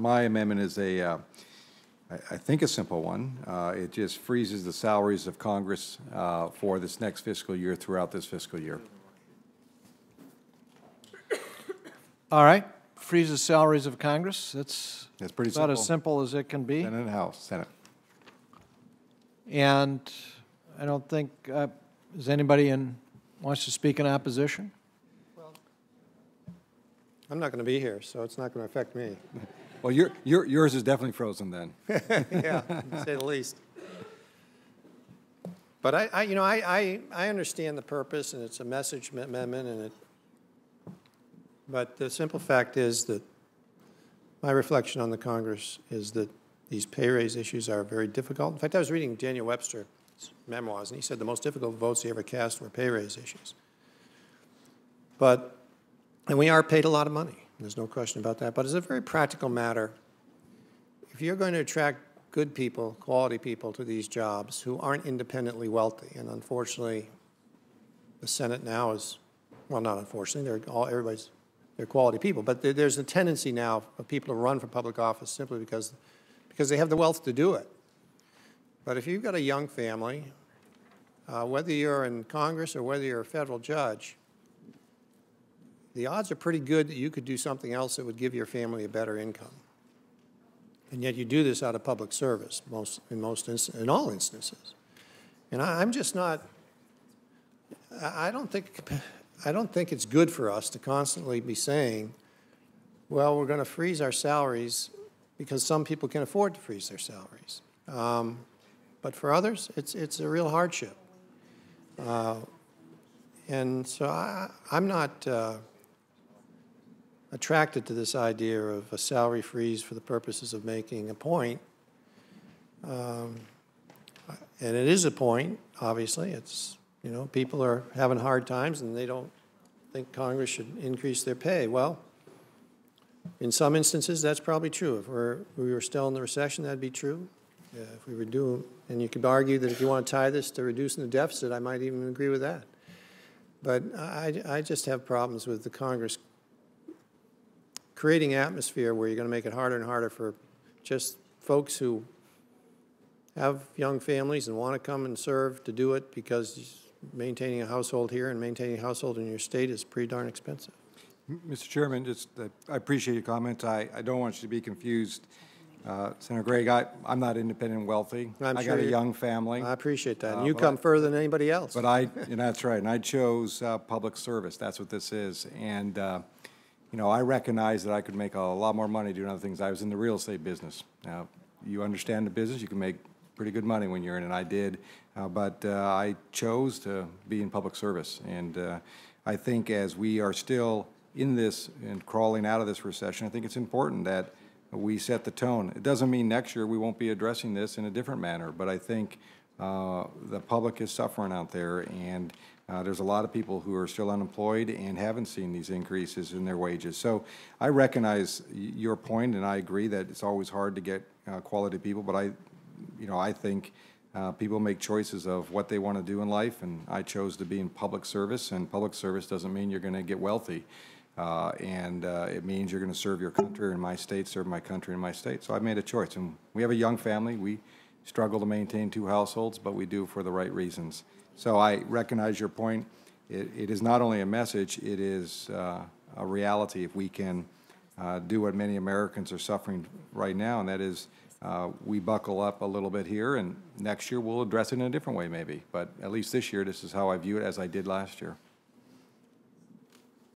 my amendment is I think a simple one. It just freezes the salaries of Congress for this next fiscal year throughout this fiscal year. All right. Freezes salaries of Congress. That's pretty about simple. As simple as it can be. Senate and House. Senate. And I don't think, is anybody wants to speak in opposition? I'm not going to be here, so it's not going to affect me. Well, yours is definitely frozen then. Yeah, to say the least. But I understand the purpose, and it's a message amendment, but the simple fact is that my reflection on the Congress is that these pay raise issues are very difficult. In fact, I was reading Daniel Webster's memoirs, and he said the most difficult votes he ever cast were pay raise issues. And we are paid a lot of money. There's no question about that. But as a very practical matter, if you're going to attract good people, quality people to these jobs who aren't independently wealthy, and unfortunately, the Senate now is, well, not unfortunately, they're quality people, but there's a tendency now of people to run for public office simply because they have the wealth to do it. But if you've got a young family, whether you're in Congress or whether you're a federal judge, the odds are pretty good that you could do something else that would give your family a better income. And yet you do this out of public service in all instances. And I'm just not, I don't think it's good for us to constantly be saying, well, we're going to freeze our salaries because some people can afford to freeze their salaries. But for others, it's a real hardship. And so I'm not attracted to this idea of a salary freeze for the purposes of making a point. And it is a point, obviously. It's, people are having hard times and they don't think Congress should increase their pay. Well, in some instances, that's probably true. If we were still in the recession, that'd be true. If we were doing, and you could argue that if you want to tie this to reducing the deficit, I might even agree with that. But I just have problems with the Congress creating atmosphere where you're going to make it harder and harder for just folks who have young families and want to come and serve to do it, because maintaining a household here and maintaining a household in your state is pretty darn expensive. Mr. Chairman, I appreciate your comments. I don't want you to be confused. Senator Gregg, I'm not independent and wealthy. I got a young family. I appreciate that. And you come further than anybody else. But that's right. And I chose public service. That's what this is. And I recognize that I could make a lot more money doing other things. I was in the real estate business. Now, you understand the business. You can make pretty good money when you're in it, and I did. But I chose to be in public service. And I think as we are still in this and crawling out of this recession, I think it's important that we set the tone. It doesn't mean next year we won't be addressing this in a different manner, but I think the public is suffering out there, and there's a lot of people who are still unemployed and haven't seen these increases in their wages. So I recognize your point, and I agree that it's always hard to get quality people, but I think people make choices of what they want to do in life, and I chose to be in public service, and public service doesn't mean you're going to get wealthy. It means you're going to serve your country in my state, serve my country in my state. So I made a choice, and we have a young family. We struggle to maintain 2 households, but we do for the right reasons. So I recognize your point. It is not only a message, it is a reality if we can do what many Americans are suffering right now, and that is we buckle up a little bit here, and next year we'll address it in a different way maybe. But at least this year, this is how I view it, as I did last year.